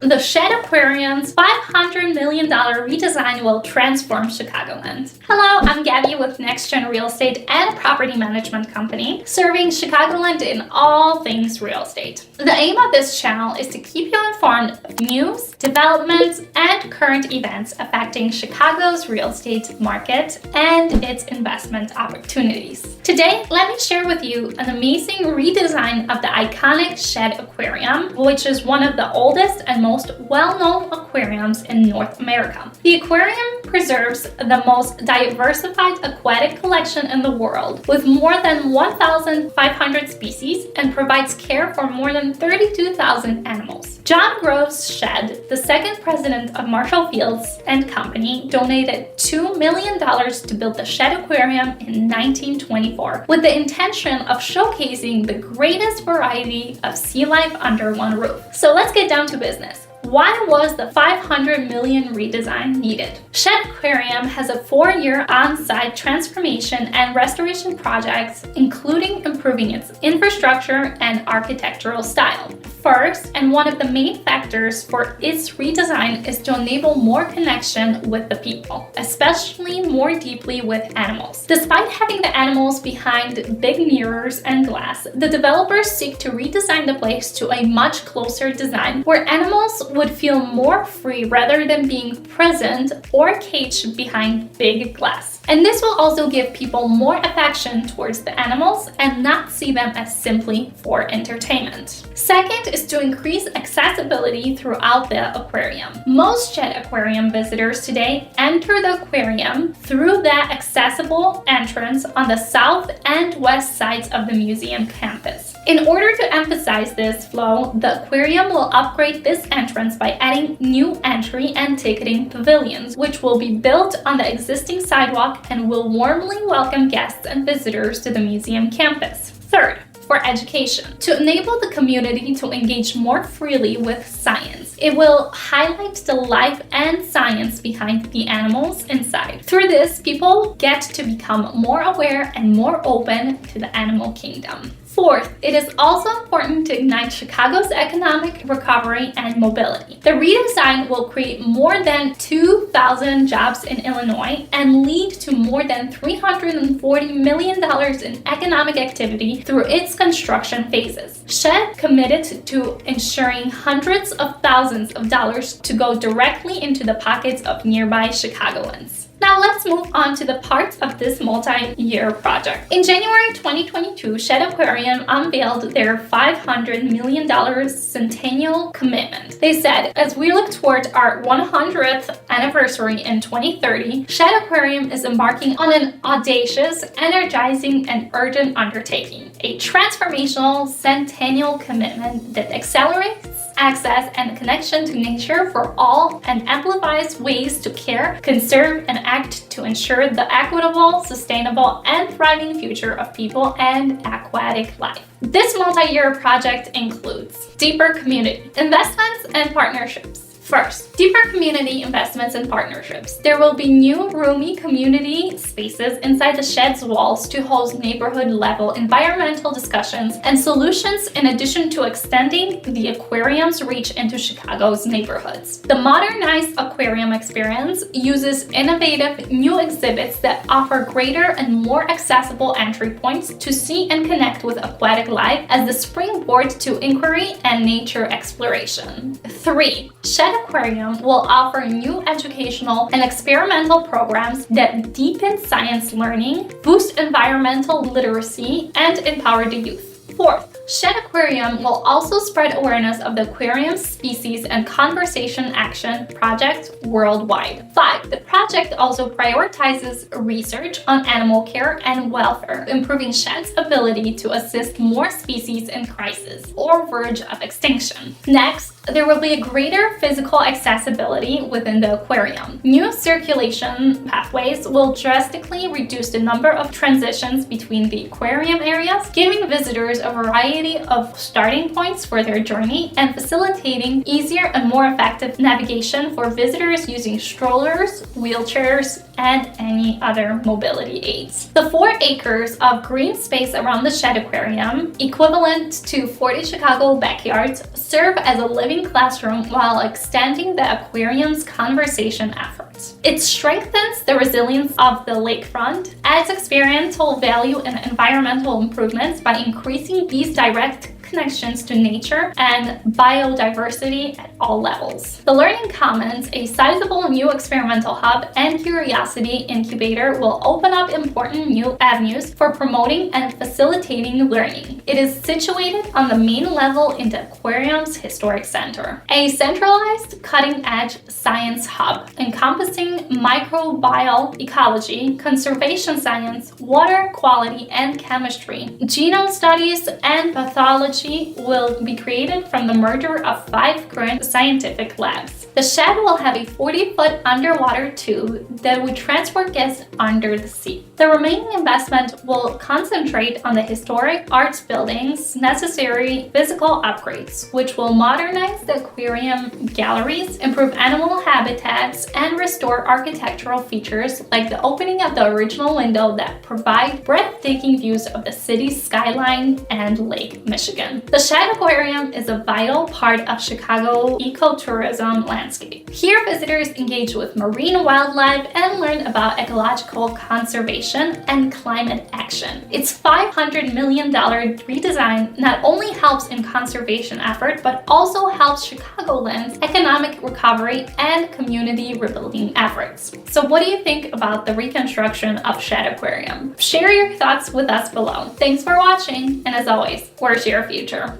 The Shedd Aquarium's $500 million redesign will transform Chicagoland. Hello, I'm Gabby with Nex-Gen Real Estate and Property Management Company, serving Chicagoland in all things real estate. The aim of this channel is to keep you informed of news, developments, and current events affecting Chicago's real estate market and its investment opportunities. Today, let me share with you an amazing redesign of the iconic Shedd Aquarium, which is one of the oldest and most well-known aquariums in North America. The aquarium preserves the most diversified aquatic collection in the world, with more than 1,500 species, and provides care for more than 32,000 animals. John Groves Shedd, the second president of Marshall Fields and Company, donated $2 million to build the Shedd Aquarium in 1924, with the intention of showcasing the greatest variety of sea life under one roof. So let's get down to business. Why was the $500 million redesign needed? Shedd Aquarium has a 4-year on-site transformation and restoration project, including improving its infrastructure and architectural style. First, and one of the main factors for its redesign is to enable more connection with the people, especially more deeply with animals. Despite having the animals behind big mirrors and glass, the developers seek to redesign the place to a much closer design where animals would feel more free rather than being present or caged behind big glass. And this will also give people more affection towards the animals and not see them as simply for entertainment. Second is to increase accessibility throughout the aquarium. Most Shedd Aquarium visitors today enter the aquarium through the accessible entrance on the south and west sides of the museum campus. In order to emphasize this flow, the aquarium will upgrade this entrance by adding new entry and ticketing pavilions, which will be built on the existing sidewalk and will warmly welcome guests and visitors to the museum campus. Third, for education. To enable the community to engage more freely with science, it will highlight the life and science behind the animals inside. Through this, people get to become more aware and more open to the animal kingdom. Fourth, it is also important to ignite Chicago's economic recovery and mobility. The redesign will create more than 2,000 jobs in Illinois and lead to more than $340 million in economic activity through its construction phases. Shedd committed to ensuring hundreds of thousands of dollars to go directly into the pockets of nearby Chicagoans. Now let's move on to the parts of this multi-year project. In January 2022, Shedd Aquarium unveiled their $500 million Centennial Commitment. They said, as we look towards our 100th anniversary in 2030, Shedd Aquarium is embarking on an audacious, energizing, and urgent undertaking, a transformational centennial commitment that accelerates access and connection to nature for all and amplifies ways to care, conserve, and act to ensure the equitable, sustainable, and thriving future of people and aquatic life. This multi-year project includes deeper community investments and partnerships. First, deeper community investments and partnerships. There will be new roomy community spaces inside the Shedd's walls to host neighborhood-level environmental discussions and solutions, in addition to extending the aquarium's reach into Chicago's neighborhoods. The modernized aquarium experience uses innovative new exhibits that offer greater and more accessible entry points to see and connect with aquatic life as the springboard to inquiry and nature exploration. 3. Shedd Aquarium will offer new educational and experimental programs that deepen science learning, boost environmental literacy, and empower the youth. Fourth, Shedd Aquarium will also spread awareness of the aquarium's species and conservation action project worldwide. 5. The project also prioritizes research on animal care and welfare, improving Shedd's ability to assist more species in crisis or verge of extinction. Next, there will be a greater physical accessibility within the aquarium. New circulation pathways will drastically reduce the number of transitions between the aquarium areas, giving visitors a variety of starting points for their journey and facilitating easier and more effective navigation for visitors using strollers, wheelchairs, and any other mobility aids. The 4 acres of green space around the Shedd Aquarium, equivalent to 40 Chicago backyards, serve as a living living classroom while extending the aquarium's conservation efforts. It strengthens the resilience of the lakefront, adds experiential value and environmental improvements by increasing these direct connections to nature and biodiversity at all levels. The Learning Commons, a sizable new experimental hub and curiosity incubator, will open up important new avenues for promoting and facilitating learning. It is situated on the main level in the aquarium's historic center, a centralized cutting-edge science hub encompassing microbial ecology, conservation science, water quality and chemistry, genome studies, and pathology will be created from the merger of 5 current scientific labs. The Shedd will have a 40-foot underwater tube that would transport guests under the sea. The remaining investment will concentrate on the historic arts buildings necessary physical upgrades, which will modernize the aquarium galleries, improve animal habitats, and restore architectural features like the opening of the original window that provide breathtaking views of the city's skyline and Lake Michigan. The Shedd Aquarium is a vital part of Chicago ecotourism landscape. Here, visitors engage with marine wildlife and learn about ecological conservation and climate action. Its $500 million redesign not only helps in conservation effort, but also helps Chicagoland's economic recovery and community rebuilding efforts. So what do you think about the reconstruction of Shedd Aquarium? Share your thoughts with us below. Thanks for watching, and as always, where's your future?